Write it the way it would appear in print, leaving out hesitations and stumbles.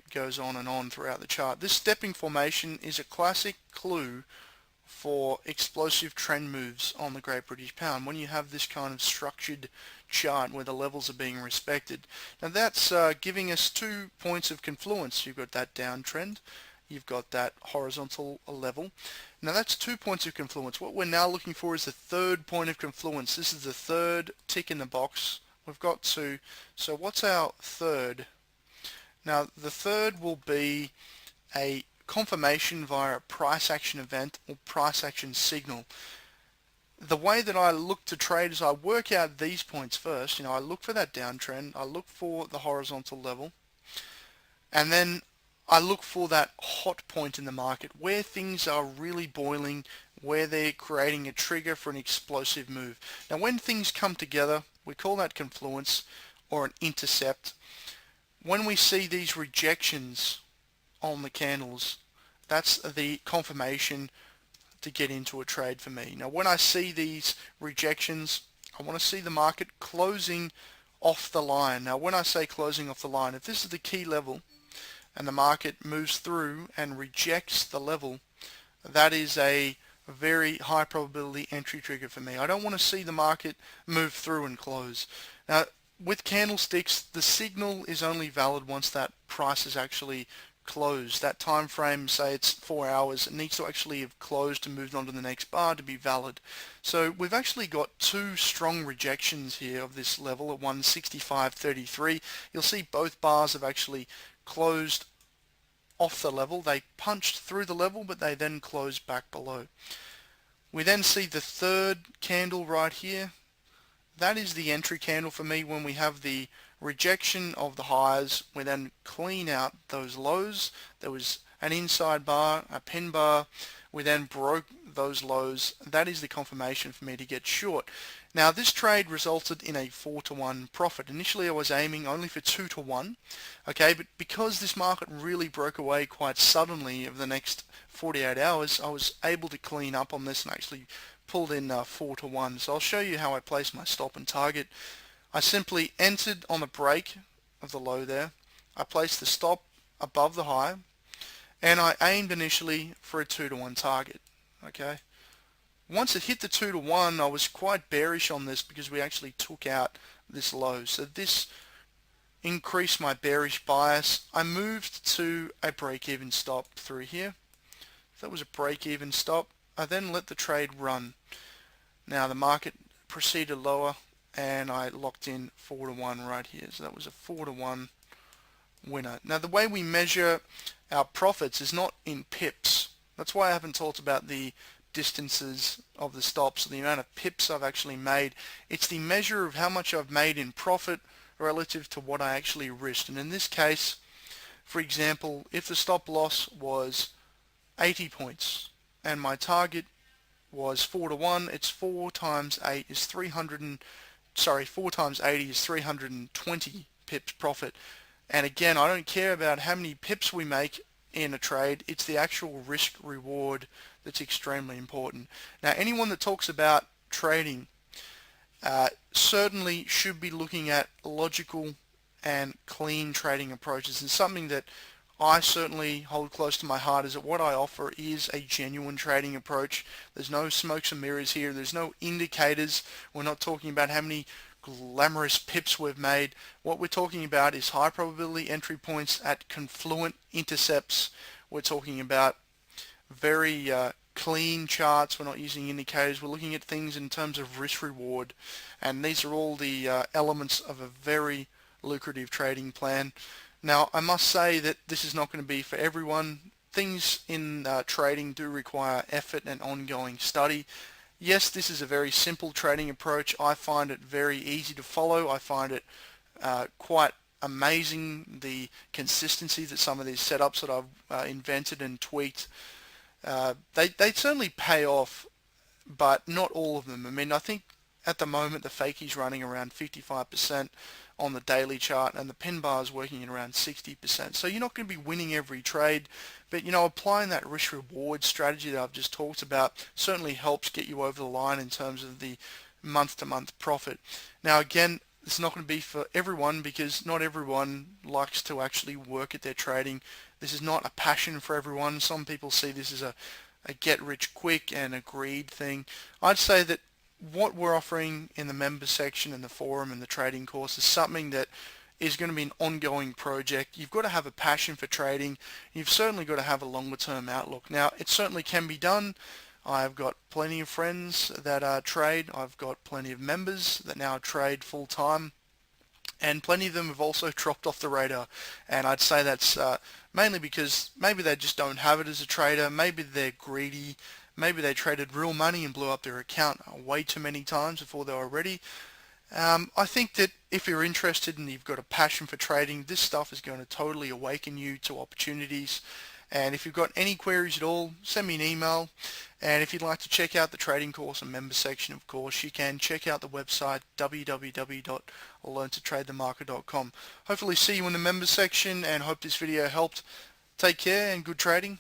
goes on throughout the chart. This stepping formation is a classic clue for explosive trend moves on the Great British Pound when you have this kind of structured chart where the levels are being respected. Now that's giving us 2 points of confluence. You've got that downtrend, you've got that horizontal level. Now that's 2 points of confluence. What we're now looking for is the third point of confluence. This is the third tick in the box. We've got 2. So what's our third? Now the third will be a confirmation via a price action event or price action signal. The way that I look to trade is I work out these points first. I look for that downtrend, I look for the horizontal level, and then I look for that hot point in the market where things are really boiling, where they're creating a trigger for an explosive move. Now when things come together, we call that confluence or an intercept. When we see these rejections on the candles, that's the confirmation to get into a trade for me. Now when I see these rejections, I want to see the market closing off the line. Now when I say closing off the line, if this is the key level and the market moves through and rejects the level, that is a very high probability entry trigger for me. I don't want to see the market move through and close. Now with candlesticks, the signal is only valid once that price is actually closed. That time frame, say it's 4 hours, it needs to actually have closed and moved on to the next bar to be valid. So we've actually got 2 strong rejections here of this level at 165.33. You'll see both bars have actually closed off the level. They punched through the level, but they then closed back below. We then see the third candle right here. That is the entry candle for me. When we have the rejection of the highs, we then clean out those lows. There was an inside bar, a pin bar. We then broke those lows. That is the confirmation for me to get short. Now this trade resulted in a 4-to-1 profit. Initially I was aiming only for 2-to-1, okay, but because this market really broke away quite suddenly over the next 48 hours, I was able to clean up on this and actually pulled in 4-to-1. So I'll show you how I place my stop and target. I simply entered on the break of the low there. I placed the stop above the high, and I aimed initially for a 2-to-1 target. Okay. Once it hit the 2-to-1, I was quite bearish on this because we actually took out this low. So this increased my bearish bias. I moved to a break-even stop through here. That was a break-even stop. I then let the trade run. Now the market proceeded lower, and I locked in 4-to-1 right here. So that was a 4-to-1 winner. Now the way we measure our profits is not in pips. That's why I haven't talked about the distances of the stops, the amount of pips I've actually made. It's the measure of how much I've made in profit relative to what I actually risked. And in this case, for example, if the stop loss was 80 points and my target was 4-to-1, it's 4 times 8 is 4 times 80 is 320 pips profit. And again, I don't care about how many pips we make in a trade, it's the actual risk reward that's extremely important. Now anyone that talks about trading certainly should be looking at logical and clean trading approaches, and something that I certainly hold close to my heart is that what I offer is a genuine trading approach. There's no smokes and mirrors here, there's no indicators. We're not talking about how many glamorous pips we've made. What we're talking about is high probability entry points at confluent intercepts. We're talking about very clean charts. We're not using indicators. We're looking at things in terms of risk reward, and these are all the elements of a very lucrative trading plan. Now I must say that this is not going to be for everyone. Things in trading do require effort and ongoing study. Yes, this is a very simple trading approach. I find it very easy to follow. I find it quite amazing, the consistency that some of these setups that I've invented and tweaked. They certainly pay off, but not all of them. I mean, I think at the moment the fakies running around 55% on the daily chart, and the pin bar is working at around 60%. So you're not going to be winning every trade, but applying that risk reward strategy that I've just talked about certainly helps get you over the line in terms of the month to month profit. Now again, It's not going to be for everyone because not everyone likes to actually work at their trading. This is not a passion for everyone. Some people see this as a get rich quick and a greed thing. I'd say that what we're offering in the members section and the forum and the trading course is something that is going to be an ongoing project. You've got to have a passion for trading. You've certainly got to have a longer term outlook. Now, it certainly can be done. I've got plenty of friends that trade. I've got plenty of members that now trade full time, and plenty of them have also dropped off the radar. And I'd say that's mainly because maybe they just don't have it as a trader. Maybe they're greedy. Maybe they traded real money and blew up their account way too many times before they were ready. I think that if you're interested and you've got a passion for trading, this stuff is going to totally awaken you to opportunities. And if you've got any queries at all, send me an email. And if you'd like to check out the trading course and member section, of course, you can check out the website www.learntotradethemarket.com. Hopefully see you in the members section, and hope this video helped. Take care and good trading.